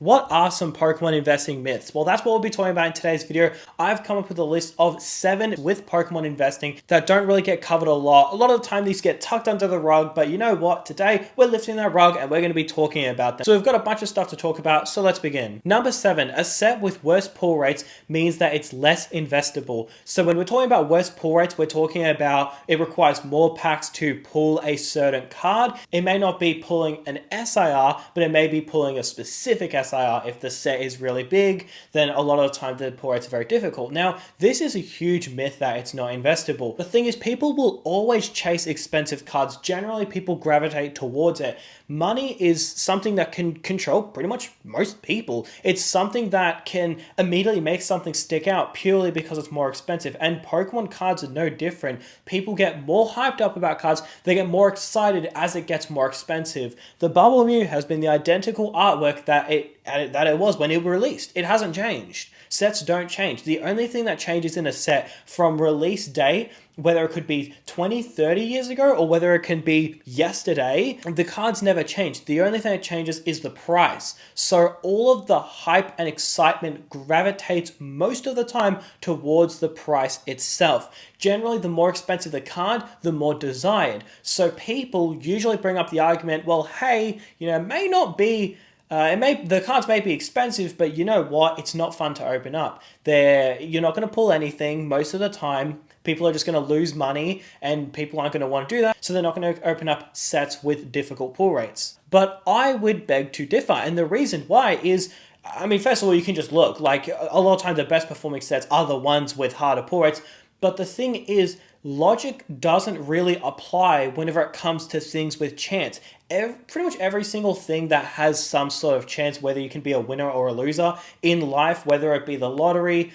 What are some Pokemon investing myths? Well, that's what we'll be talking about in today's video. I've come up with a list of 7 with Pokemon investing that don't really get covered a lot. A lot of the time these get tucked under the rug, but you know what? Today we're lifting that rug and we're going to be talking about them. So we've got a bunch of stuff to talk about, so let's begin. Number 7, a set with worse pull rates means that it's less investable. So when we're talking about worse pull rates, we're talking about it requires more packs to pull a certain card. It may not be pulling an SIR, but it may be pulling a specific SIR. If the set is really big, then a lot of the time the pull rates are very difficult. Now, this is a huge myth that it's not investable. The thing is, people will always chase expensive cards. Generally, people gravitate towards it. Money is something that can control pretty much most people. It's something that can immediately make something stick out purely because it's more expensive. And Pokemon cards are no different. People get more hyped up about cards. They get more excited as it gets more expensive. The Bubble Mew has been the identical artwork that it was when it released. It hasn't changed. Sets don't change. The only thing that changes in a set from release date, whether it could be 20, 30 years ago or whether it can be yesterday, the cards never change. The only thing that changes is the price. So all of the hype and excitement gravitates most of the time towards the price itself. Generally, the more expensive the card, the more desired. So people usually bring up the argument, well, hey, it may not be the cards may be expensive, but you know what? It's not fun to open up. You're not going to pull anything most of the time. People are just going to lose money and people aren't going to want to do that. So they're not going to open up sets with difficult pull rates. But I would beg to differ. And the reason why is, first of all, you can just look. Like, a lot of times the best performing sets are the ones with harder pull rates. But the thing is, logic doesn't really apply whenever it comes to things with chance. Pretty much every single thing that has some sort of chance, whether you can be a winner or a loser in life, whether it be the lottery,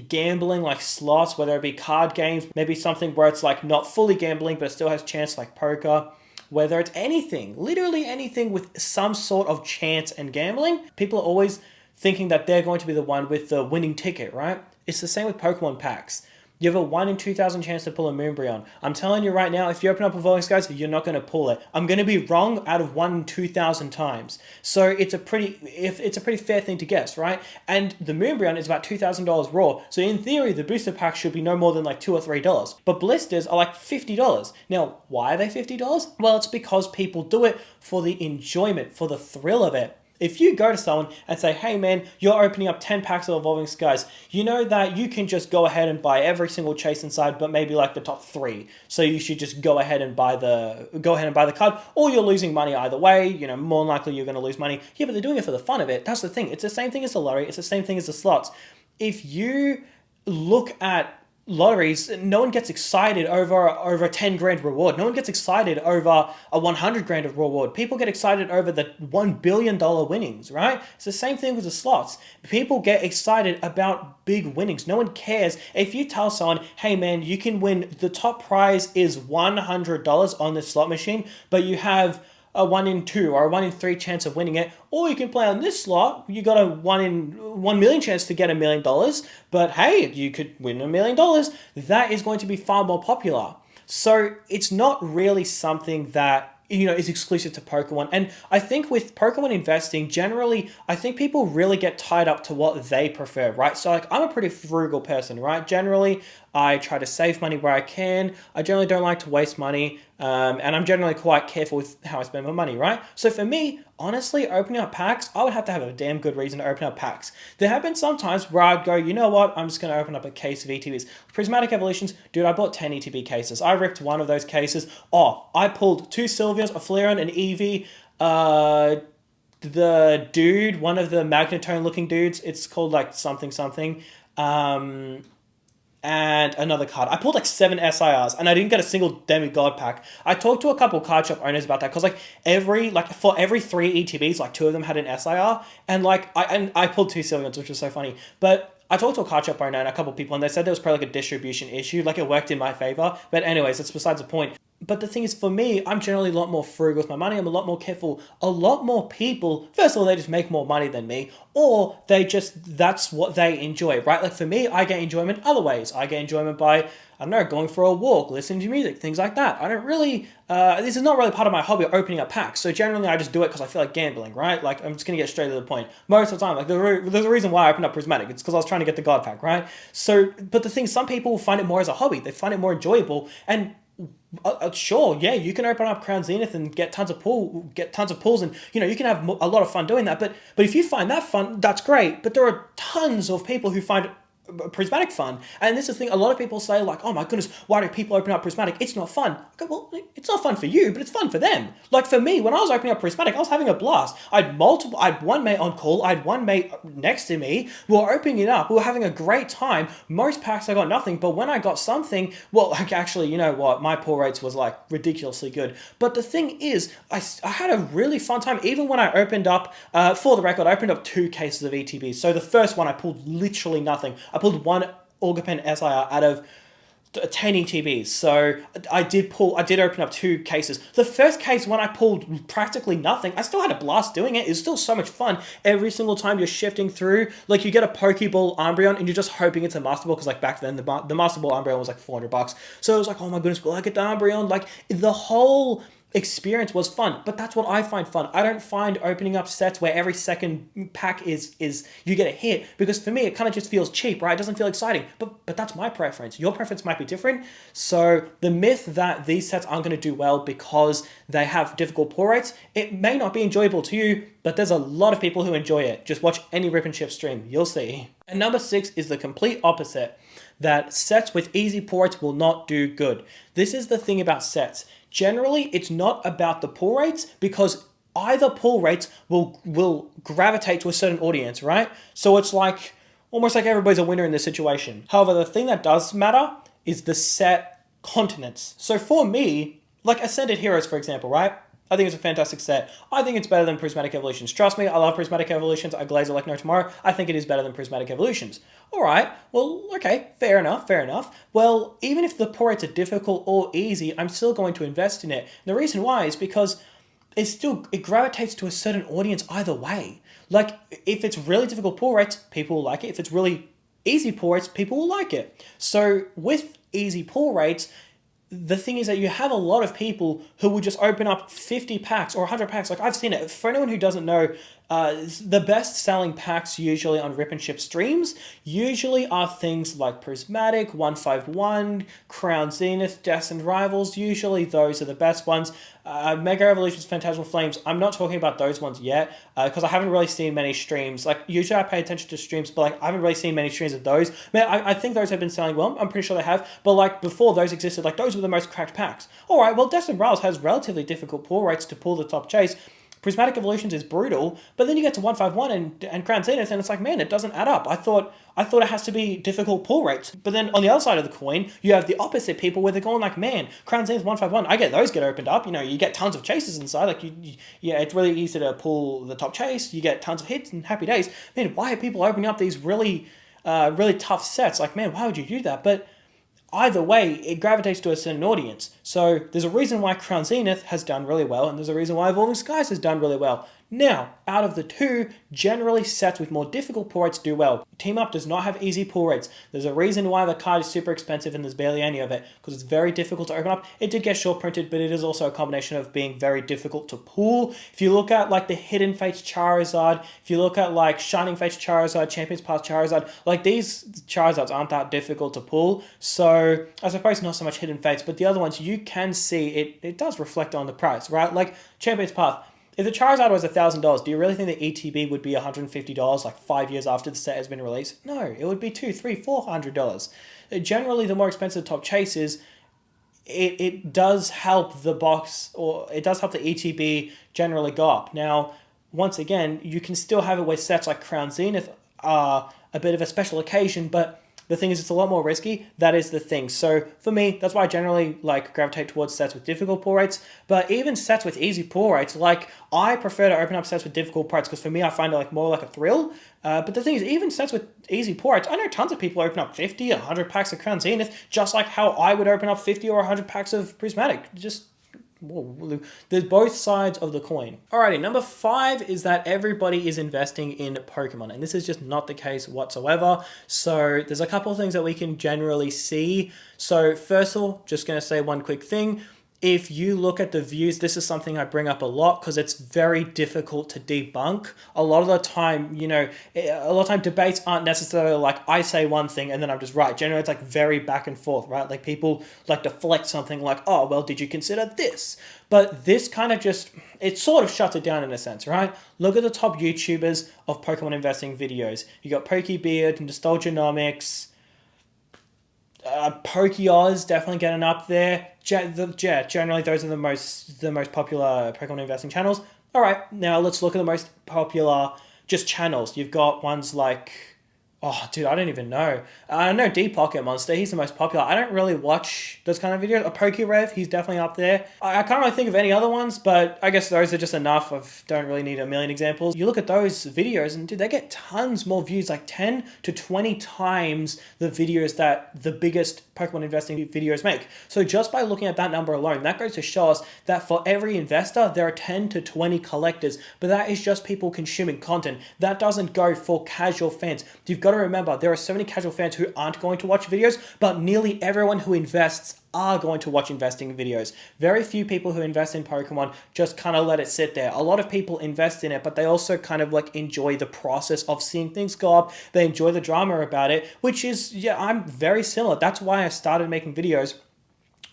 gambling like slots, whether it be card games, maybe something where it's like not fully gambling but it still has chance like poker, whether it's anything, literally anything with some sort of chance and gambling, people are always thinking that they're going to be the one with the winning ticket, right? It's the same with Pokemon packs. You have a 1 in 2,000 chance to pull a Moonbreon. I'm telling you right now, if you open up a Evolving Skies, you're not going to pull it. I'm going to be wrong out of 1 in 2,000 times. So it's a pretty fair thing to guess, right? And the Moonbreon is about $2,000 raw. So in theory, the booster pack should be no more than like $2 or $3. But blisters are like $50. Now, why are they $50? Well, it's because people do it for the enjoyment, for the thrill of it. If you go to someone and say, hey man, you're opening up 10 packs of Evolving Skies, you know that you can just go ahead and buy every single chase inside, but maybe like the top 3. So you should just go ahead and buy the card, or you're losing money either way. More than likely you're going to lose money. Yeah, but they're doing it for the fun of it. That's the thing. It's the same thing as the lottery. It's the same thing as the slots. If you look at lotteries, no one gets excited over a 10 grand reward. No one gets excited over a 100 grand reward. People get excited over the $1 billion winnings, right? It's the same thing with the slots. People get excited about big winnings. No one cares. If you tell someone, hey man, you can win, the top prize is $100 on this slot machine, but you have a 1 in 2 or a 1 in 3 chance of winning it, or you can play on this slot, you got a 1 in 1 million chance to get $1 million, but hey, you could win $1 million. That is going to be far more popular. So it's not really something that is exclusive to Pokemon. And I think with Pokemon investing, generally, I think people really get tied up to what they prefer, right? So like, I'm a pretty frugal person, right? Generally, I try to save money where I can. I generally don't like to waste money. And I'm generally quite careful with how I spend my money, right? So for me, honestly, opening up packs, I would have to have a damn good reason to open up packs. There have been some times where I'd go, you know what, I'm just going to open up a case of ETBs. Prismatic Evolutions, dude, I bought 10 ETB cases. I ripped one of those cases. I pulled 2 Sylveons, a Flareon, an Eevee, the dude, one of the Magnetone looking dudes, it's called like something, and another card. I pulled like 7 SIRs and I didn't get a single demigod pack. I talked to a couple card shop owners about that because for every 3 ETBs, like 2 of them had an SIR, and I pulled 2 Sylveons, which was so funny. But I talked to a card shop owner and a couple people, and they said there was probably like a distribution issue, like it worked in my favor. But anyways, that's besides the point. But the thing is, for me, I'm generally a lot more frugal with my money. I'm a lot more careful. A lot more people, first of all, they just make more money than me, or that's what they enjoy, right? Like for me, I get enjoyment other ways. I get enjoyment by, I don't know, going for a walk, listening to music, things like that. I don't really, this is not really part of my hobby, opening up packs. So generally, I just do it because I feel like gambling, right? Like I'm just going to get straight to the point. Most of the time, like there's a reason why I opened up Prismatic. It's because I was trying to get the God pack, right? So, but the thing, some people find it more as a hobby. They find it more enjoyable. And sure, yeah, you can open up Crown Zenith and get tons of pulls, and you can have a lot of fun doing that. But if you find that fun, that's great. But there are tons of people who find Prismatic fun, and this is the thing. A lot of people say like, "Oh my goodness, why do people open up Prismatic? It's not fun." I go, well, it's not fun for you, but it's fun for them. Like for me, when I was opening up Prismatic, I was having a blast. I had one mate on call, I had one mate next to me. We were opening it up. We were having a great time. Most packs I got nothing, but when I got something, well, like actually, you know what? My pull rates was like ridiculously good. But the thing is, I had a really fun time. Even when I opened up, for the record, I opened up 2 cases of ETBs. So the first one I pulled literally nothing. I pulled one Augerpen SIR out of 10 ETBs. So I did open up 2 cases. The first case, when I pulled practically nothing, I still had a blast doing it. It's still so much fun. Every single time you're shifting through, like you get a Pokeball Umbreon and you're just hoping it's a Master Ball, because like back then the Master Ball Umbreon was like $400. So it was like, oh my goodness, will I get the Umbreon? Like the whole experience was fun. But that's what I find fun. I don't find opening up sets where every second pack is you get a hit, because for me it kind of just feels cheap, right? It doesn't feel exciting. But that's my preference. Your preference might be different. So the myth that these sets aren't going to do well because they have difficult pull rates, it may not be enjoyable to you, but there's a lot of people who enjoy it. Just watch any Rip and Chip stream, you'll see. And number 6 is the complete opposite, that sets with easy pull rates will not do good. This is the thing about sets. Generally, it's not about the pull rates, because either pull rates will gravitate to a certain audience, right? So it's like almost like everybody's a winner in this situation. However, the thing that does matter is the set continents. So for me, like Ascended Heroes, for example, right? I think it's a fantastic set. I think it's better than Prismatic Evolutions. Trust me, I love Prismatic Evolutions. I glaze it like no tomorrow. I think it is better than Prismatic Evolutions. All right, well, okay, fair enough. Well, even if the pull rates are difficult or easy, I'm still going to invest in it. And the reason why is because it gravitates to a certain audience either way. Like, if it's really difficult pull rates, people will like it. If it's really easy pull rates, people will like it. So with easy pull rates, the thing is that you have a lot of people who will just open up 50 packs or 100 packs. Like, I've seen it. For anyone who doesn't know, the best selling packs usually on Rip and Chip streams usually are things like Prismatic, 151, Crown Zenith, Destined Rivals. Usually those are the best ones. Mega Evolutions, Phantasmal Flames, I'm not talking about those ones yet, because I haven't really seen many streams. Like, usually I pay attention to streams, but like I haven't really seen many streams of those. Man, I think those have been selling well. I'm pretty sure they have. But like before those existed, like those were the most cracked packs. All right, well, Destined Rivals has relatively difficult pull rates to pull the top chase. Prismatic Evolutions is brutal, but then you get to 151 and Crown Zenith, and it's like, man, it doesn't add up. I thought it has to be difficult pull rates. But then on the other side of the coin, you have the opposite people where they're going like, man, Crown Zenith 151, I get those get opened up. You get tons of chases inside. Like, yeah, it's really easy to pull the top chase. You get tons of hits and happy days. Man, why are people opening up these really tough sets? Like, man, why would you do that? But either way, it gravitates to a certain audience. So there's a reason why Crown Zenith has done really well, and there's a reason why Evolving Skies has done really well. Now, out of the two, generally sets with more difficult pull rates do well. Team Up does not have easy pull rates. There's a reason why the card is super expensive and there's barely any of it, because it's very difficult to open up. It did get short printed, but it is also a combination of being very difficult to pull. If you look at like the Hidden Fates Charizard, if you look at like Shining Fates Charizard, Champions Path Charizard, like these Charizards aren't that difficult to pull. So I suppose not so much Hidden Fates, but the other ones you can see it does reflect on the price, right? Like Champions Path. If the Charizard was $1,000, do you really think the ETB would be $150 like 5 years after the set has been released? No, it would be $200, $300, $400. Generally, the more expensive top chase is, it does help the box, or it does help the ETB generally go up. Now, once again, you can still have it where sets like Crown Zenith are a bit of a special occasion, but The thing is, it's a lot more risky. That is the thing. So for me, that's why I generally like gravitate towards sets with difficult pull rates. But even sets with easy pull rates, like I prefer to open up sets with difficult pull rates because for me, I find it like more like a thrill. But the thing is, even sets with easy pull rates, I know tons of people open up 50, 100 packs of Crown Zenith, just like how I would open up 50 or 100 packs of Prismatic. Just whoa, there's both sides of the coin. Alrighty, number 5 is that everybody is investing in Pokemon, and this is just not the case whatsoever. So there's a couple of things that we can generally see. So first of all, just going to say one quick thing. If you look at the views, this is something I bring up a lot because it's very difficult to debunk. A lot of the time, debates aren't necessarily like I say one thing and then I'm just right. Generally, it's like very back and forth, right? Like people like deflect something like, oh, well, did you consider this? But this kind of just, it sort of shuts it down in a sense, right? Look at the top YouTubers of Pokemon investing videos. You got Pokebeard, Nostalgianomics, Pokeoz definitely getting up there. Generally those are the most popular Pokemon investing channels. All right, now let's look at the most popular just channels. You've got ones like, oh, dude, I don't even know. I know D Pocket Monster. He's the most popular. I don't really watch those kind of videos. A Pokerev, he's definitely up there. I can't really think of any other ones, but I guess those are just enough. I don't really need a million examples. You look at those videos and, dude, they get tons more views, like 10 to 20 times the videos that the biggest Pokemon investing videos make. So just by looking at that number alone, that goes to show us that for every investor, there are 10 to 20 collectors, but that is just people consuming content. That doesn't go for casual fans. You've got to remember, there are so many casual fans who aren't going to watch videos, but nearly everyone who invests are going to watch investing videos. Very few people who invest in Pokemon just kind of let it sit there. A lot of people invest in it, but they also kind of like enjoy the process of seeing things go up. They enjoy the drama about it, which is, yeah, I'm very similar. That's why I started making videos.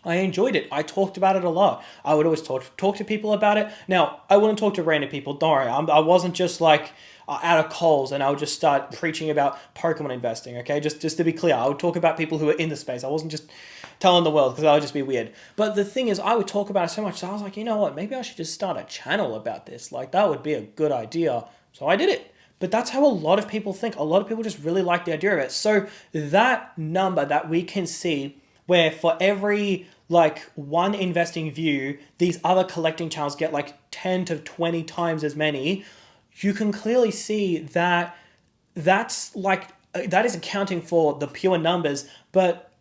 I enjoyed it. I talked about it a lot. I would always talk to people about it. Now, I wouldn't talk to random people. Don't worry. I wasn't just like out of Coles and I would just start preaching about Pokemon investing, okay? Just to be clear, I would talk about people who are in the space. I wasn't just telling the world because that would just be weird. But the thing is, I would talk about it so much, so I was like, you know what? Maybe I should just start a channel about this. Like, that would be a good idea. So I did it. But that's how a lot of people think. A lot of people just really like the idea of it. So that number that we can see where for every like one investing view, these other collecting channels get like 10 to 20 times as many, you can clearly see that that is accounting for the pure numbers, but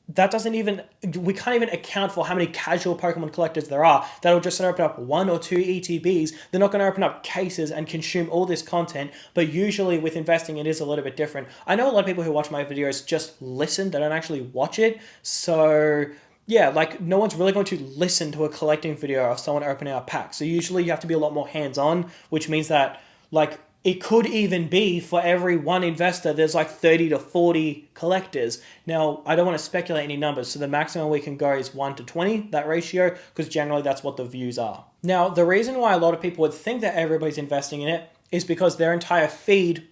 that doesn't even, we can't even account for how many casual Pokemon collectors there are that'll just open up 1 or 2 ETBs. They're not going to open up cases and consume all this content, but usually with investing, it is a little bit different. I know a lot of people who watch my videos just listen, they don't actually watch it. So yeah, like no one's really going to listen to a collecting video of someone opening up packs. So usually you have to be a lot more hands-on, which means that like it could even be for every one investor, there's like 30 to 40 collectors. Now, I don't want to speculate any numbers, so the maximum we can go is 1 to 20, that ratio, because generally that's what the views are. Now, the reason why a lot of people would think that everybody's investing in it is because their entire feed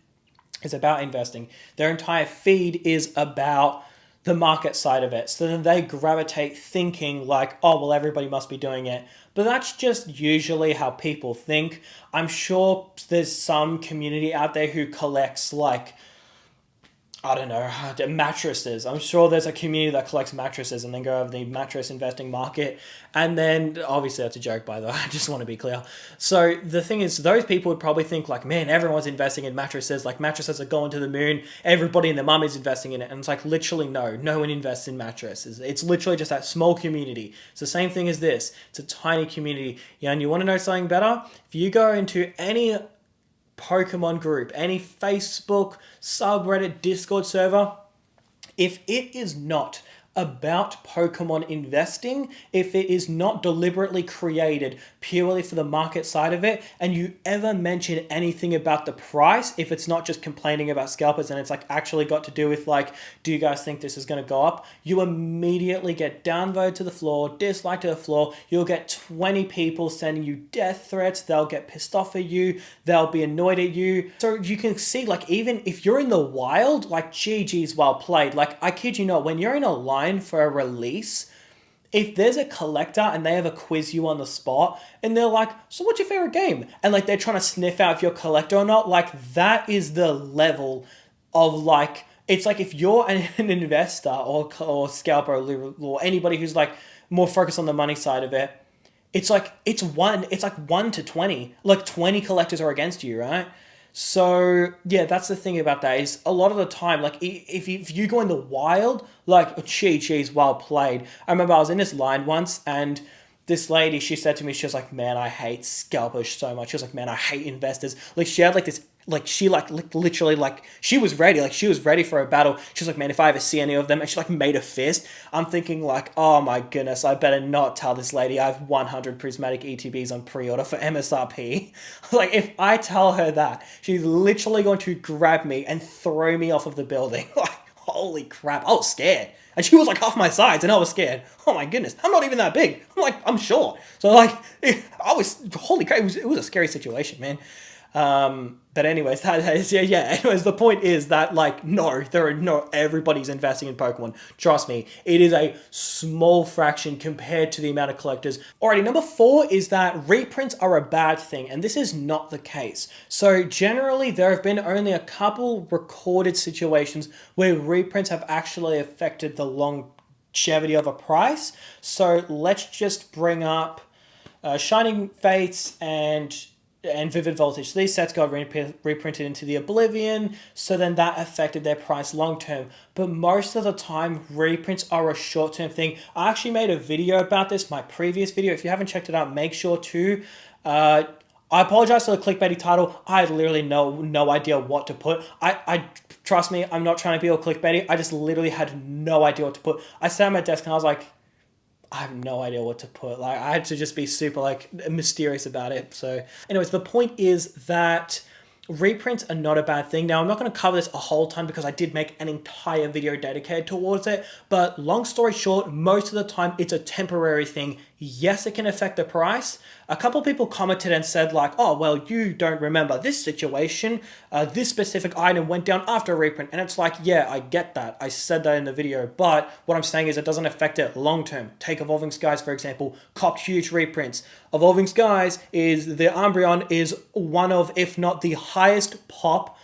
is about investing. Their entire feed is about the market side of it. So then they gravitate thinking like, oh, well, everybody must be doing it. But that's just usually how people think. I'm sure there's some community out there who collects like, I don't know, mattresses. I'm sure there's a community that collects mattresses and then go over the mattress investing market. And then, obviously that's a joke by the way, I just want to be clear. So the thing is, those people would probably think like, man, everyone's investing in mattresses, like mattresses are going to the moon, everybody and their mum is investing in it. And it's like, literally no one invests in mattresses. It's literally just that small community. It's the same thing as this. It's a tiny community. Yeah, and you want to know something better? If you go into any Pokemon group, any Facebook, subreddit, Discord server, if it is not about Pokemon investing, if it is not deliberately created purely for the market side of it, and you ever mention anything about the price, if it's not just complaining about scalpers and it's like actually got to do with like, do you guys think this is going to go up? You immediately get downvoted to the floor, disliked to the floor. You'll get 20 people sending you death threats. They'll get pissed off at you. They'll be annoyed at you. So you can see like, even if you're in the wild, like GG's well played. Like I kid you not, when you're in a line for a release, if there's a collector and they ever quiz you on the spot and they're like, so what's your favorite game? And like they're trying to sniff out if you're a collector or not, like that is the level of like it's like if you're an investor or scalper or anybody who's like more focused on the money side of it, it's like 1 to 20. Like 20 collectors are against you, right? So yeah, that's the thing about that is a lot of the time, like if you go in the wild, like cheese, well played. I remember I was in this line once and this lady, she said to me, she was like, man, I hate scalpers so much. She was like, man, I hate investors. Like she had like this, like she like literally like she was ready, like she was ready for a battle. She was like, man, if I ever see any of them, and she like made a fist. I'm thinking like, oh my goodness, I better not tell this lady I have 100 prismatic ETBs on pre-order for MSRP. Like if I tell her that, she's literally going to grab me and throw me off of the building. Like holy crap, I was scared. And she was like half my size and I was scared. Oh my goodness, I'm not even that big. I'm like, I'm short. So like, I was, holy crap, it was a scary situation, man. But anyways, that is, yeah. Anyways, the point is that like, no, everybody's investing in Pokemon. Trust me, it is a small fraction compared to the amount of collectors. Alrighty, number 4 is that reprints are a bad thing, and this is not the case. So generally, there have been only a couple recorded situations where reprints have actually affected the longevity of a price. So let's just bring up Shining Fates and Vivid Voltage. So these sets got reprinted into the Oblivion, so then that affected their price long term. But most of the time, reprints are a short term thing. I actually made a video about this, my previous video. If you haven't checked it out, make sure to. I apologize for the clickbaity title. I had literally no idea what to put. I trust me, I'm not trying to be all clickbaity. I just literally had no idea what to put. I sat at my desk and I was like, I have no idea what to put. Like I had to just be super like mysterious about it. So anyways, the point is that reprints are not a bad thing. Now, I'm not going to cover this a whole ton because I did make an entire video dedicated towards it. But long story short, most of the time it's a temporary thing. Yes, it can affect the price. A couple people commented and said like, oh, well, you don't remember this situation. This specific item went down after a reprint. And it's like, yeah, I get that. I said that in the video. But what I'm saying is it doesn't affect it long term. Take Evolving Skies, for example, copped huge reprints. Evolving Skies is, the Umbreon is one of, if not the highest pop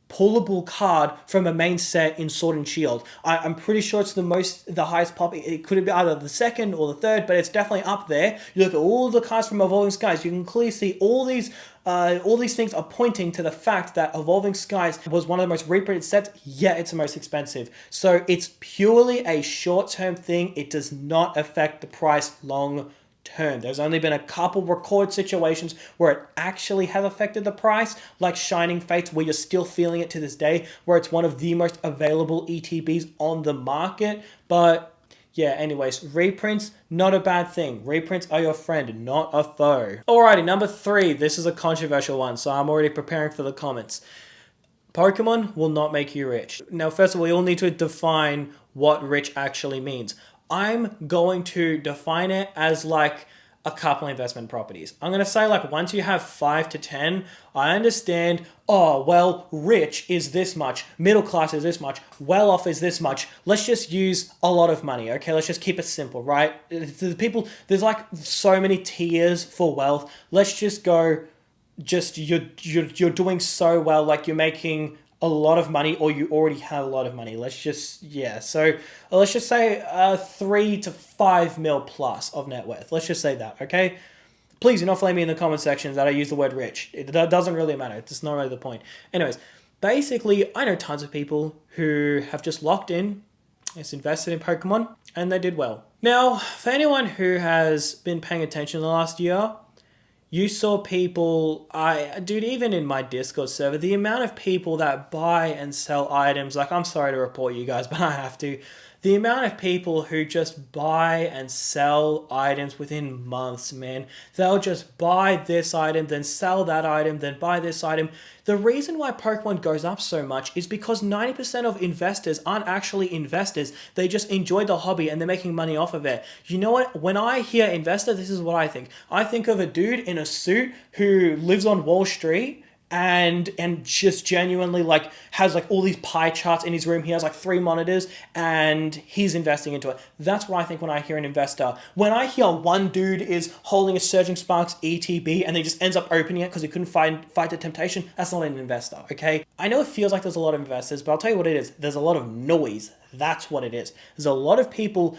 pullable card from a main set in Sword and Shield. I'm pretty sure it's the highest pop. It could be either the second or the third, but it's definitely up there. You look at all the cards from Evolving Skies, you can clearly see all these things are pointing to the fact that Evolving Skies was one of the most reprinted sets, yet it's the most expensive. So it's purely a short-term thing. It does not affect the price long term. There's only been a couple record situations where it actually has affected the price, like Shining Fates, where you're still feeling it to this day, where it's one of the most available ETBs on the market. But yeah, anyways, reprints, not a bad thing. Reprints are your friend, not a foe. Alrighty, number 3. This is a controversial one, so I'm already preparing for the comments. Pokemon will not make you rich. Now, first of all, you'll need to define what rich actually means. I'm going to define it as like a couple investment properties. I'm going to say like once you have 5 to 10, I understand, oh, well, rich is this much, middle class is this much, well off is this much. Let's just use a lot of money, okay? Let's just keep it simple, right? There's like so many tiers for wealth. Let's just go, you're doing so well, like you're making a lot of money or you already have a lot of money. Let's just say 3 to 5 mil plus of net worth. Let's just say that, okay? Please do not flame me in the comment sections that I use the word rich. It doesn't really matter. It's not really the point. Anyways, basically, I know tons of people who have just locked in, it's invested in Pokemon, and they did well. Now, for anyone who has been paying attention the last year, you saw people, dude, even in my Discord server, the amount of people that buy and sell items, like I'm sorry to report you guys, but I have to. The amount of people who just buy and sell items within months, man. They'll just buy this item, then sell that item, then buy this item. The reason why Pokemon goes up so much is because 90% of investors aren't actually investors. They just enjoy the hobby and they're making money off of it. You know what? When I hear investor, this is what I think. I think of a dude in a suit who lives on Wall Street and just genuinely like has like all these pie charts in his room. He has like 3 monitors and he's investing into it. That's what I think when I hear an investor. When I hear one dude is holding a Surging Sparks ETB and he just ends up opening it because he couldn't fight the temptation, that's not an investor, okay? I know it feels like there's a lot of investors, but I'll tell you what it is. There's a lot of noise. That's what it is. There's a lot of people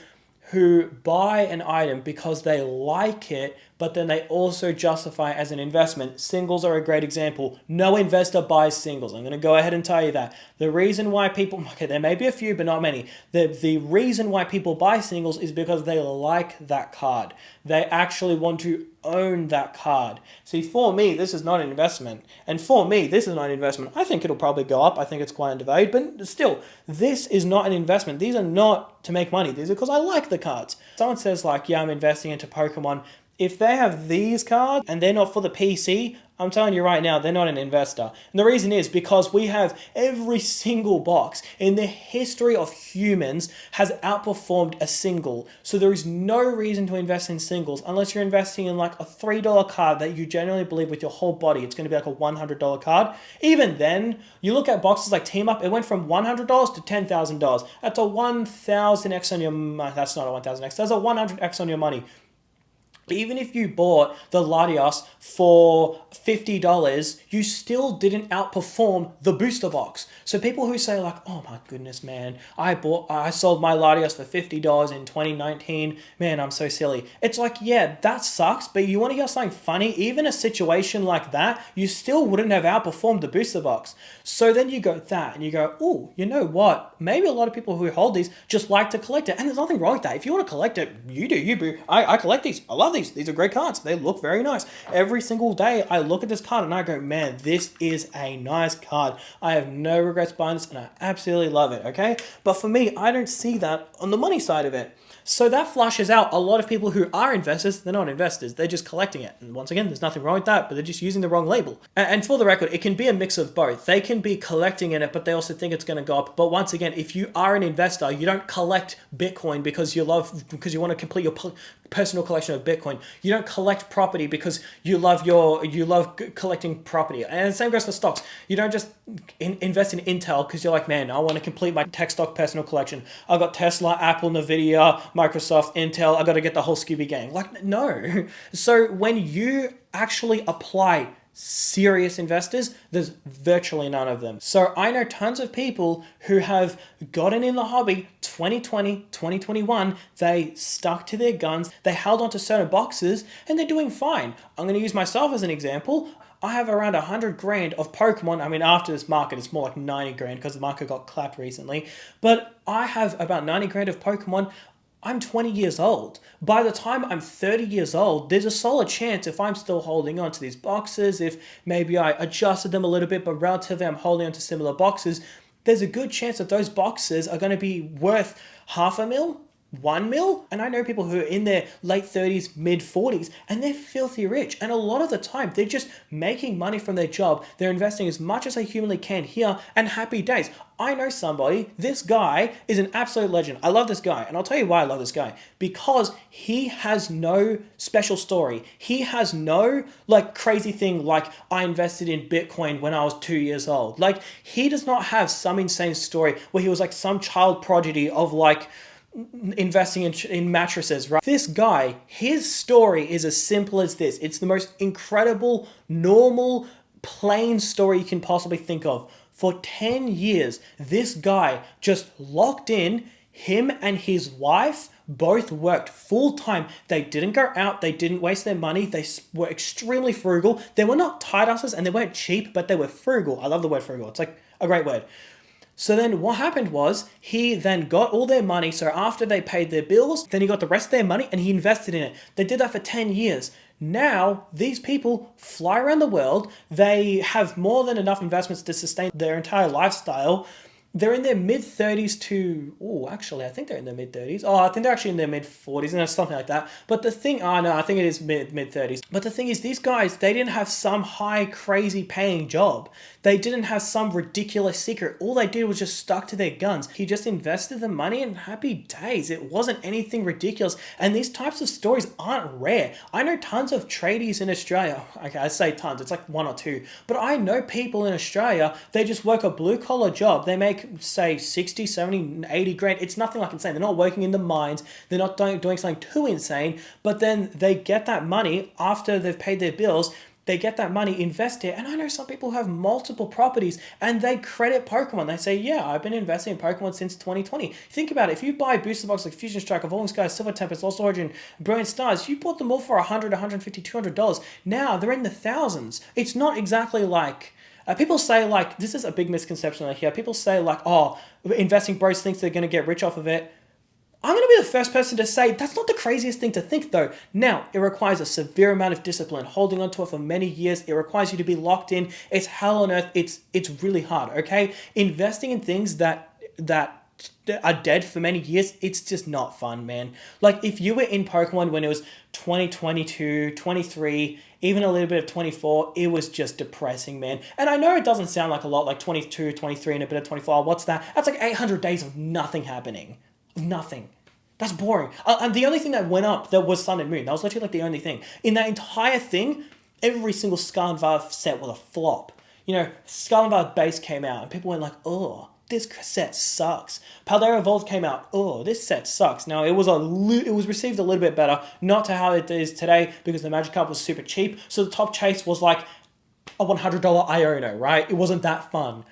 who buy an item because they like it, but then they also justify it as an investment. Singles are a great example. No investor buys singles. I'm going to go ahead and tell you that. The reason why people, okay, there may be a few, but not many. The reason why people buy singles is because they like that card. They actually want to own that card. See, for me, this is not an investment. And for me, this is not an investment. I think it'll probably go up. I think it's quite undervalued, but still, this is not an investment. These are not to make money. These are because I like the cards. Someone says like, yeah, I'm investing into Pokemon. If they have these cards and they're not for the PC, I'm telling you right now, they're not an investor. And the reason is because we have every single box in the history of humans has outperformed a single. So there is no reason to invest in singles unless you're investing in like a $3 card that you genuinely believe with your whole body it's going to be like a $100 card. Even then, you look at boxes like Team Up, it went from $100 to $10,000. That's a 1,000x on your money. That's not a 1,000x. That's a 100x on your money. Even if you bought the Latios for $50, you still didn't outperform the booster box. So people who say like, oh my goodness, man, I sold my Latios for $50 in 2019. Man, I'm so silly. It's like, yeah, that sucks, but you want to hear something funny? Even a situation like that, you still wouldn't have outperformed the booster box. So then you go that and you go, oh, you know what? Maybe a lot of people who hold these just like to collect it. And there's nothing wrong with that. If you want to collect it, you do, you boo. I collect these. I love these. These are great cards. They look very nice. Every single day I look at this card and I go, man, this is a nice card. I have no regrets buying this and I absolutely love it, okay? But for me, I don't see that on the money side of it. So that flushes out a lot of people who are investors. They're not investors. They're just collecting it. And once again, there's nothing wrong with that, but they're just using the wrong label. And for the record, it can be a mix of both. They can be collecting in it, but they also think it's going to go up. But once again, if you are an investor, you don't collect Bitcoin because you want to complete your personal collection of Bitcoin. You don't collect property because you love collecting property. And the same goes for stocks. You don't just invest in Intel because you're like, man, I want to complete my tech stock personal collection. I got Tesla, Apple, Nvidia, Microsoft, Intel. I got to get the whole Scooby gang. Like, no. So when you actually apply serious investors, there's virtually none of them. So I know tons of people who have gotten in the hobby 2020, 2021, they stuck to their guns, they held on to certain boxes, and they're doing fine. I'm going to use myself as an example. I have around 100 grand of Pokemon. I mean, after this market, it's more like 90 grand because the market got clapped recently. But I have about 90 grand of Pokemon. I'm 20 years old. By the time I'm 30 years old, there's a solid chance if I'm still holding on to these boxes, if maybe I adjusted them a little bit, but relatively I'm holding on to similar boxes, there's a good chance that those boxes are going to be worth $500,000, $1 million. And I know people who are in their late 30s, mid 40s, and they're filthy rich. And a lot of the time, they're just making money from their job. They're investing as much as they humanly can here, and happy days. I know somebody, this guy is an absolute legend. I love this guy. And I'll tell you why I love this guy. Because he has no special story. He has no like crazy thing like I invested in Bitcoin when I was 2 years old. Like he does not have some insane story where he was like some child prodigy of like investing in mattresses, right? This guy, his story is as simple as this. It's the most incredible, normal, plain story you can possibly think of. For 10 years, this guy just locked in. Him and his wife both worked full time. They didn't go out. They didn't waste their money. They were extremely frugal. They were not tight asses and they weren't cheap, but they were frugal. I love the word frugal. It's like a great word. So then what happened was he then got all their money. So after they paid their bills, then he got the rest of their money and he invested in it. They did that for 10 years. Now, these people fly around the world. They have more than enough investments to sustain their entire lifestyle. they're in their mid 30s to, oh, actually, I think they're in their mid 30s. Oh, I think they're actually in their mid 40s and something like that. But the thing, oh no, I think it is mid 30s. But the thing is, these guys, they didn't have some high, crazy paying job. They didn't have some ridiculous secret. All they did was just stuck to their guns. He just invested the money and happy days. It wasn't anything ridiculous. And these types of stories aren't rare. I know tons of tradies in Australia. Okay, I say tons, it's like one or two. But I know people in Australia, they just work a blue collar job. They make, say, 60, 70, 80 grand. It's nothing like insane. They're not working in the mines. They're not doing something too insane. But then they get that money after they've paid their bills. They get that money, invest it, and I know some people have multiple properties and they credit Pokemon. They say, yeah, I've been investing in Pokemon since 2020. Think about it. If you buy booster boxes like Fusion Strike, Evolving Skies, Silver Tempest, Lost Origin, Brilliant Stars, you bought them all for $100, $150, $200. Now they're in the thousands. It's not exactly like... people say, like, this is a big misconception I hear. People say, like, oh, investing bros thinks they're going to get rich off of it. I'm going to be the first person to say that's not the craziest thing to think, though. Now, it requires a severe amount of discipline, holding on to it for many years. It requires you to be locked in. It's hell on earth. It's really hard, okay? Investing in things that are dead for many years, it's just not fun, man. Like, if you were in Pokemon when it was 2022, 23, even a little bit of 24, it was just depressing, man. And I know it doesn't sound like a lot, like 22, 23, and a bit of 24. What's that? That's like 800 days of nothing happening. Nothing. That's boring. And the only thing that went up, that was Sun and Moon. That was literally like the only thing. In that entire thing, every single Scarlet set was a flop. You know, Scarlet base came out and people went like, oh, this set sucks. Paldea Evolved came out, oh, this set sucks. Now, it was received a little bit better, not to how it is today, because the Magikarp was super cheap. So the top chase was like a $100 Iono, right? It wasn't that fun.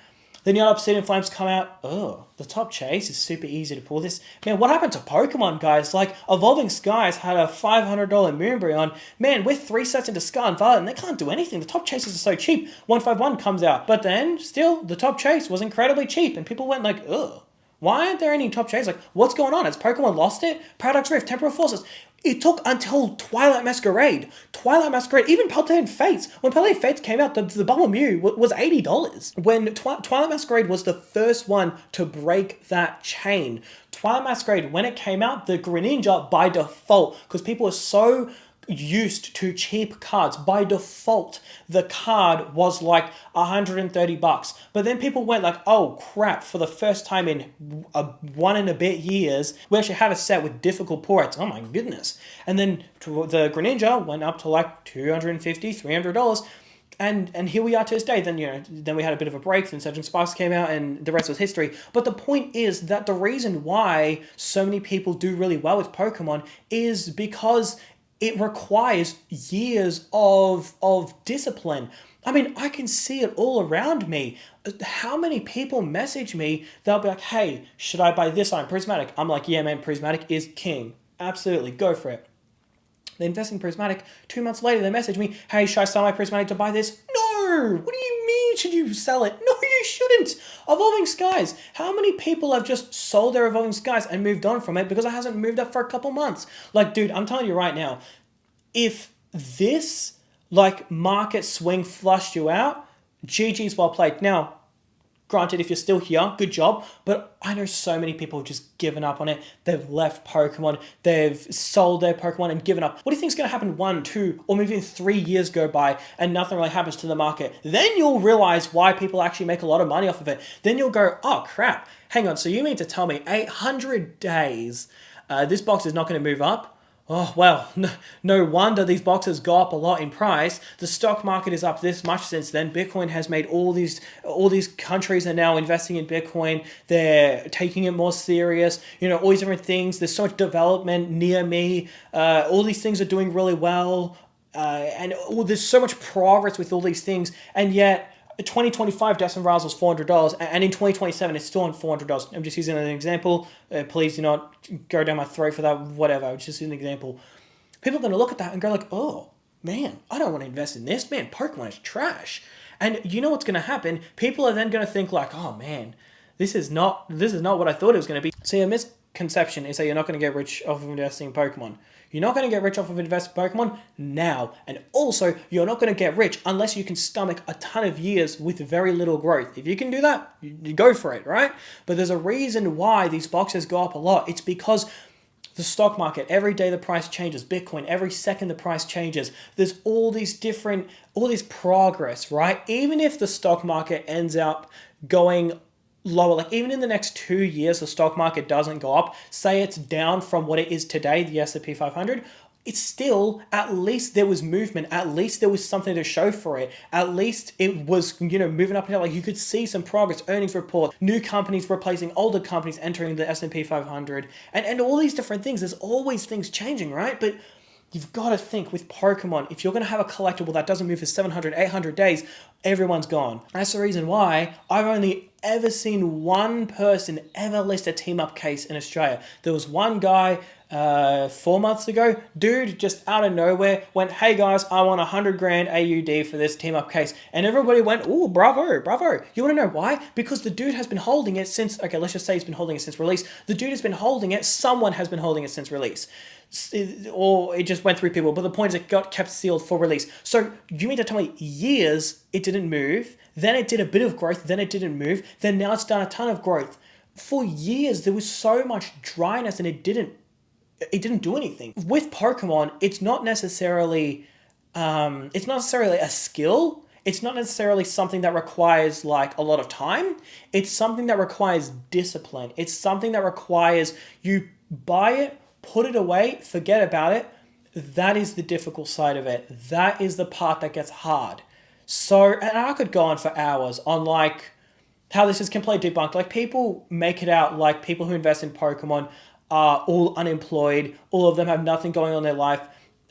Then you had Obsidian Flames come out. Oh, the top chase is super easy to pull this. Man, what happened to Pokemon, guys? Like, Evolving Skies had a $500 Moonbreon. Man, we're 3 sets into Scarlet and Violet, and they can't do anything. The top chases are so cheap. 151 comes out. But then, still, the top chase was incredibly cheap, and people went like, ugh. Why aren't there any top chases? Like, what's going on? Has Pokemon lost it? Paradox Rift, Temporal Forces. It took until Twilight Masquerade. Even Paldea Fates. When Paldea Fates came out, the Bubble Mew was $80. When Twilight Masquerade was the first one to break that chain. Twilight Masquerade, when it came out, the Greninja, by default, because people were so used to cheap cards, by default the card was like $130. But then people went like, oh crap, for the first time in one and a bit years we actually have a set with difficult pull rates. Oh my goodness. And then the Greninja went up to like $250, $300. And here we are to this day. Then we had a bit of a break, then Surgeon Sparks came out, and the rest was history. But the point is that the reason why so many people do really well with Pokemon is because it requires years of discipline. I mean, I can see it all around me. How many people message me, they'll be like, hey, should I buy this item, Prismatic? I'm like, yeah, man, Prismatic is king. Absolutely, go for it. They invest in Prismatic. 2 months later, they message me, hey, should I sell my Prismatic to buy this? No! What do you mean, should you sell it? No, you shouldn't! Evolving Skies. How many people have just sold their Evolving Skies and moved on from it because it hasn't moved up for a couple months? Like, dude, I'm telling you right now, if this, like, market swing flushed you out, GG's well played. Now, granted, if you're still here, good job. But I know so many people have just given up on it. They've left Pokemon. They've sold their Pokemon and given up. What do you think is going to happen 1, 2, or maybe even 3 years go by and nothing really happens to the market? Then you'll realize why people actually make a lot of money off of it. Then you'll go, oh, crap. Hang on. So you mean to tell me 800 days, this box is not going to move up? Oh, well, no wonder these boxes go up a lot in price. The stock market is up this much since then. Bitcoin has made all these countries are now investing in Bitcoin. They're taking it more serious. You know, all these different things. There's so much development near me. All these things are doing really well. There's so much progress with all these things. And yet, 2025 Destin Riles was $400, and in 2027 it's still on $400. I'm just using an example. Please do not go down my throat for that. Whatever. It's just an example. People are going to look at that and go like, "Oh man, I don't want to invest in this. Man, Pokemon is trash." And you know what's going to happen? People are then going to think like, "Oh man, this is not what I thought it was going to be." So yeah, misconception is that you're not going to get rich off of investing in Pokemon. You're not going to get rich off of investing in Pokemon now. And also, you're not going to get rich unless you can stomach a ton of years with very little growth. If you can do that, you go for it, right? But there's a reason why these boxes go up a lot. It's because the stock market, every day the price changes. Bitcoin, every second the price changes. There's all this progress, right? Even if the stock market ends up going lower, like even in the next 2 years, the stock market doesn't go up, say it's down from what it is today, the S&P 500, it's still, at least there was movement, at least there was something to show for it, at least it was, moving up and down, like you could see some progress, earnings report, new companies replacing older companies entering the S&P 500, and all these different things. There's always things changing, right? But you've got to think with Pokemon, if you're going to have a collectible that doesn't move for 700, 800 days, everyone's gone. That's the reason why I've only ever seen one person ever list a team up case in Australia. There was one guy 4 months ago, dude just out of nowhere went, hey guys, I want 100 grand AUD for this team up case. And everybody went, oh, bravo, bravo. You want to know why? Because the dude has been holding it since, okay, let's just say he's been holding it since release. The dude has been holding it, someone has been holding it since release. Or it just went through people, but the point is it got kept sealed for release. So you mean to tell me years it didn't move, then it did a bit of growth, then it didn't move, then now it's done a ton of growth. For years there was so much dryness and it didn't do anything. With Pokemon, it's not necessarily a skill. It's not necessarily something that requires like a lot of time. It's something that requires discipline. It's something that requires you buy it, put it away, forget about it. That is the difficult side of it. That is the part that gets hard. So, and I could go on for hours on like how this is completely debunked. Like people make it out like people who invest in Pokemon are all unemployed. All of them have nothing going on in their life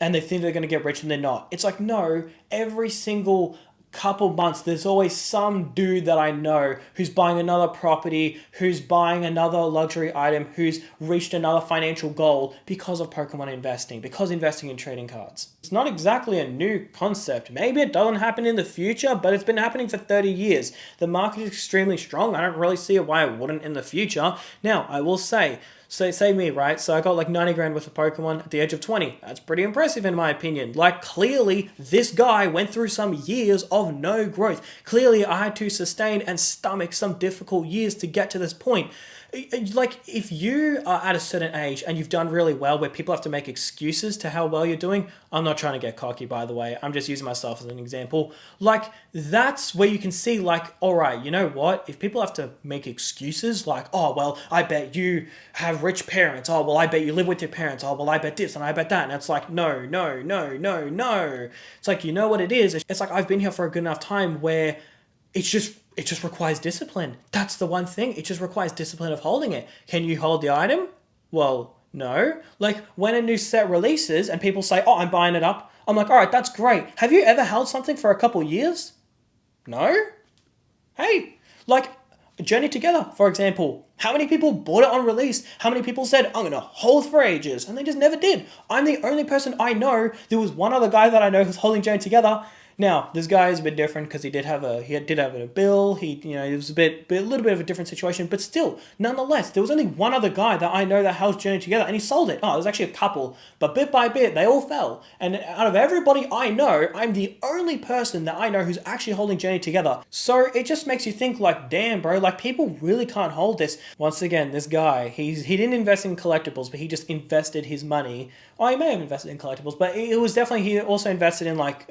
and they think they're going to get rich and they're not. It's like, no, every single couple months, there's always some dude that I know who's buying another property, who's buying another luxury item, who's reached another financial goal because of Pokemon investing, because investing in trading cards. It's not exactly a new concept. Maybe it doesn't happen in the future, but it's been happening for 30 years. The market is extremely strong. I don't really see why it wouldn't in the future. Now, I will say, so say me, right? So I got like 90 grand worth of Pokemon at the age of 20. That's pretty impressive in my opinion. Like clearly this guy went through some years of no growth. Clearly I had to sustain and stomach some difficult years to get to this point. Like if you are at a certain age and you've done really well where people have to make excuses to how well you're doing, I'm not trying to get cocky by the way, I'm just using myself as an example. Like that's where you can see like, all right, you know what? If people have to make excuses like, oh, well, I bet you have rich parents. Oh, well, I bet you live with your parents. Oh, well, I bet this and I bet that. And it's like, no. It's like, you know what it is? It's like I've been here for a good enough time where it just requires discipline. That's the one thing. It just requires discipline of holding it. Can you hold the item? Well, no. Like when a new set releases and people say, oh, I'm buying it up. I'm like, all right, that's great. Have you ever held something for a couple years? No. Hey, like Journey Together, for example. How many people bought it on release? How many people said, I'm going to hold for ages? And they just never did. I'm the only person I know. There was one other guy that I know who's holding Journey Together. Now, this guy is a bit different because he did have a bill. It was a little bit of a different situation, but still, nonetheless, there was only one other guy that I know that held Journey Together, and he sold it. Oh, there's actually a couple, but bit by bit, they all fell. And out of everybody I know, I'm the only person that I know who's actually holding Journey Together. So it just makes you think like, damn, bro, like people really can't hold this. Once again, this guy, he didn't invest in collectibles, but he just invested his money. Oh, he may have invested in collectibles, but it was definitely, he also invested in like,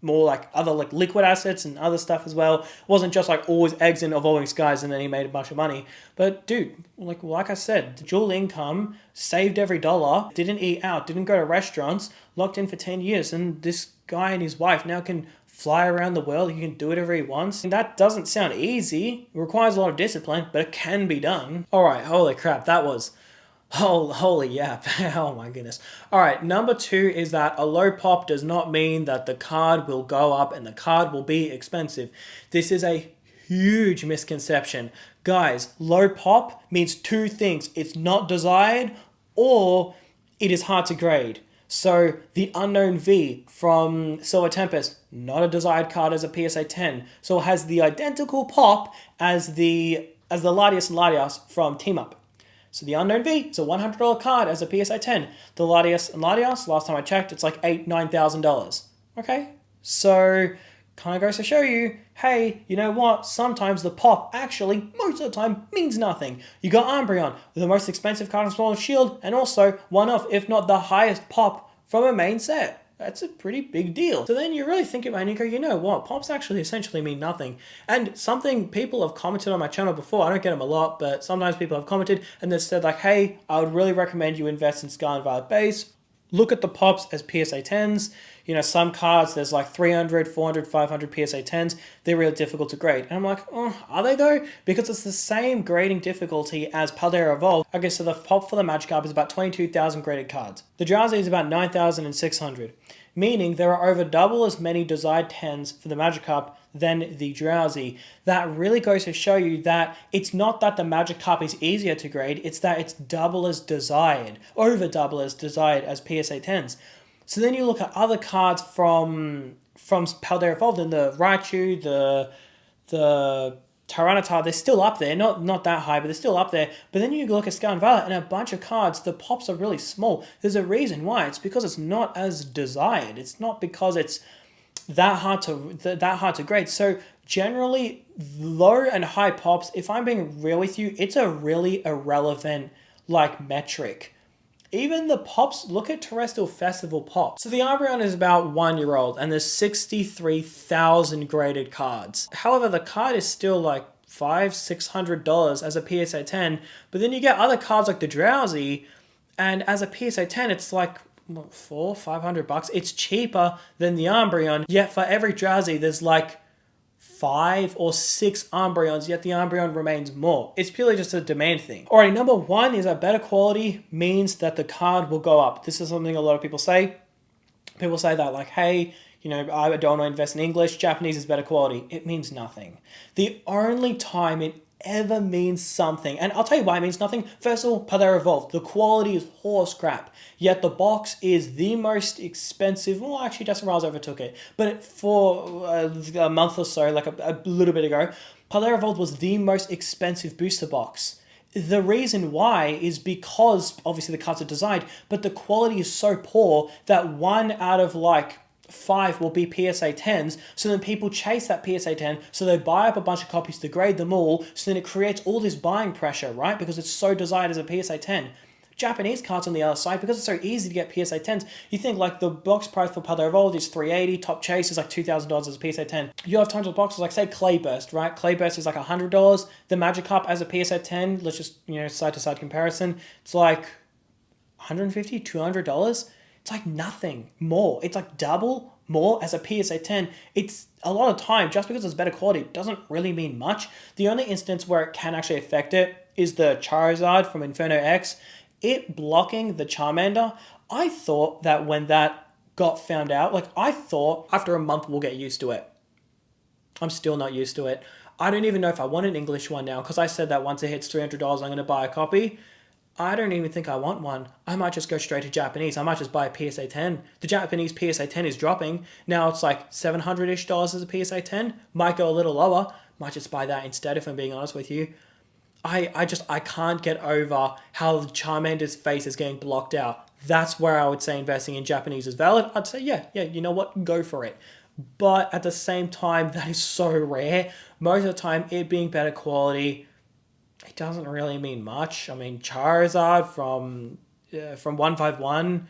more like other like liquid assets and other stuff as well. It wasn't just like always eggs in evolving skies and then he made a bunch of money. But dude, like I said, dual income, saved every dollar, didn't eat out, didn't go to restaurants, locked in for 10 years. And this guy and his wife now can fly around the world. He can do whatever he wants. And that doesn't sound easy. It requires a lot of discipline, but it can be done. All right, holy crap, that was... Holy yap. Oh my goodness. All right, number 2 is that a low pop does not mean that the card will go up and the card will be expensive. This is a huge misconception. Guys, low pop means 2 things. It's not desired or it is hard to grade. So the Unknown V from Silver Tempest, not a desired card as a PSA 10. So it has the identical pop as the Latias and Latias from Team Up. So the Unknown V is a $100 card as a PSA 10. The Latias and Latias, last time I checked, it's like $8,000-$9,000. Okay, so kind of goes to show you, hey, you know what? Sometimes the pop actually, most of the time, means nothing. You got Umbreon, the most expensive card from Sword and Shield, and also one of, if not the highest pop from a main set. That's a pretty big deal. So then you really think about it and you go, you know what? Pops actually essentially mean nothing. And something people have commented on my channel before, I don't get them a lot, but sometimes people have commented and they've said like, hey, I would really recommend you invest in Scarlet Violet base. Look at the pops as PSA 10s. You know, some cards, there's like 300, 400, 500 PSA 10s. They're really difficult to grade. And I'm like, oh, are they though? Because it's the same grading difficulty as Paldea Evolved. Okay, so the pop for the Magikarp is about 22,000 graded cards. The Drowsy is about 9,600. Meaning there are over double as many desired 10s for the Magikarp than the Drowsy. That really goes to show you that it's not that the Magikarp is easier to grade, it's that it's double as desired, over double as desired as PSA 10s. So then you look at other cards from Paldea Evolved, and the Raichu, the Tyranitar, they're still up there. Not that high, but they're still up there. But then you look at Scarlet Violet, and a bunch of cards, the pops are really small. There's a reason why. It's because it's not as desired. It's not because it's that hard to grade. So generally, low and high pops, if I'm being real with you, it's a really irrelevant metric. Even the pops, look at Terrestrial Festival pops. So the Umbreon is about 1 year old and there's 63,000 graded cards. However, the card is still like $500-$600 as a PSA 10, but then you get other cards like the Drowsy, and as a PSA 10, it's like $400-$500. It's cheaper than the Umbreon, yet for every Drowsy, there's like 5 or 6 Umbreons, yet the Umbreon remains more. It's purely just a demand thing. Alrighty, number 1 is that better quality means that the card will go up. This is something a lot of people say. People say that like, hey, you know, I don't want to invest in English, Japanese is better quality. It means nothing. The only time it ever means something, and I'll tell you why it means nothing. First of all, Paldea Evolved, the quality is horse crap, yet the box is the most expensive. Well, actually, Justin Riles overtook it, but for a month or so, like a little bit ago, Paldea Evolved was the most expensive booster box. The reason why is because obviously the cards are designed, but the quality is so poor that 1 out of like 5 will be PSA 10s, so then people chase that PSA 10, so they buy up a bunch of copies to grade them all, so then it creates all this buying pressure, right? Because it's so desired as a PSA 10. Japanese cards on the other side, because it's so easy to get PSA 10s, you think like the box price for Paldea Evolved is $380, Top Chase is like $2,000 as a PSA 10. You have tons of boxes, like say Clayburst, right? Clayburst is like $100. The Magikarp as a PSA 10, let's just, you know, side-to-side comparison, it's like $150, $200. It's like nothing more. It's like double more as a PSA 10. It's a lot of time, just because it's better quality, it doesn't really mean much. The only instance where it can actually affect it is the Charizard from Inferno X. It blocking the Charmander, I thought that when that got found out, like I thought after a month we'll get used to it. I'm still not used to it. I don't even know if I want an English one now, because I said that once it hits $300, I'm going to buy a copy. I don't even think I want one. I might just go straight to Japanese. I might just buy a PSA 10. The Japanese PSA 10 is dropping. Now it's like $700-ish as a PSA 10. Might go a little lower. Might just buy that instead, if I'm being honest with you. I can't get over how the Charmander's face is getting blocked out. That's where I would say investing in Japanese is valid. I'd say, yeah, you know what? Go for it. But at the same time, that is so rare. Most of the time, it being better quality, it doesn't really mean much. I mean, Charizard from 151,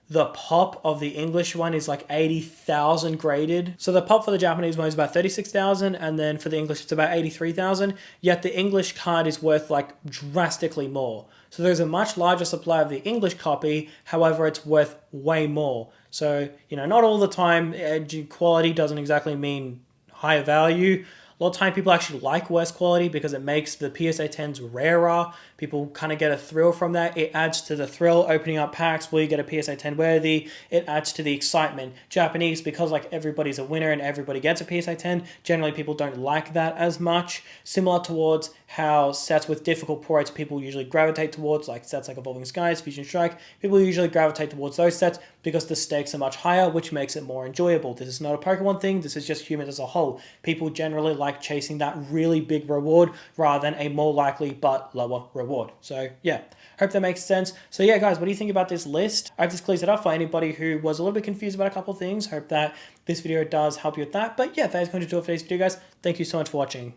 the pop of the English one is like 80,000 graded. So the pop for the Japanese one is about 36,000, and then for the English it's about 83,000. Yet the English card is worth like drastically more. So there's a much larger supply of the English copy, however it's worth way more. So, you know, not all the time quality doesn't exactly mean higher value. A lot of time people actually like worse quality because it makes the PSA 10s rarer. People kind of get a thrill from that. It adds to the thrill opening up packs where you get a PSA 10 worthy. It adds to the excitement. Japanese, because like everybody's a winner and everybody gets a PSA 10, generally people don't like that as much. Similar towards how sets with difficult poor rates people usually gravitate towards, like sets like Evolving Skies, Fusion Strike. People usually gravitate towards those sets because the stakes are much higher, which makes it more enjoyable. This is not a Pokemon thing, this is just humans as a whole. People generally like chasing that really big reward rather than a more likely but lower reward. So yeah, hope that makes sense. So yeah, guys, what do you think about this list? I hope this clears it up for anybody who was a little bit confused about a couple of things. Hope that this video does help you with that. But yeah, that is going to do it for today's video, guys. Thank you so much for watching.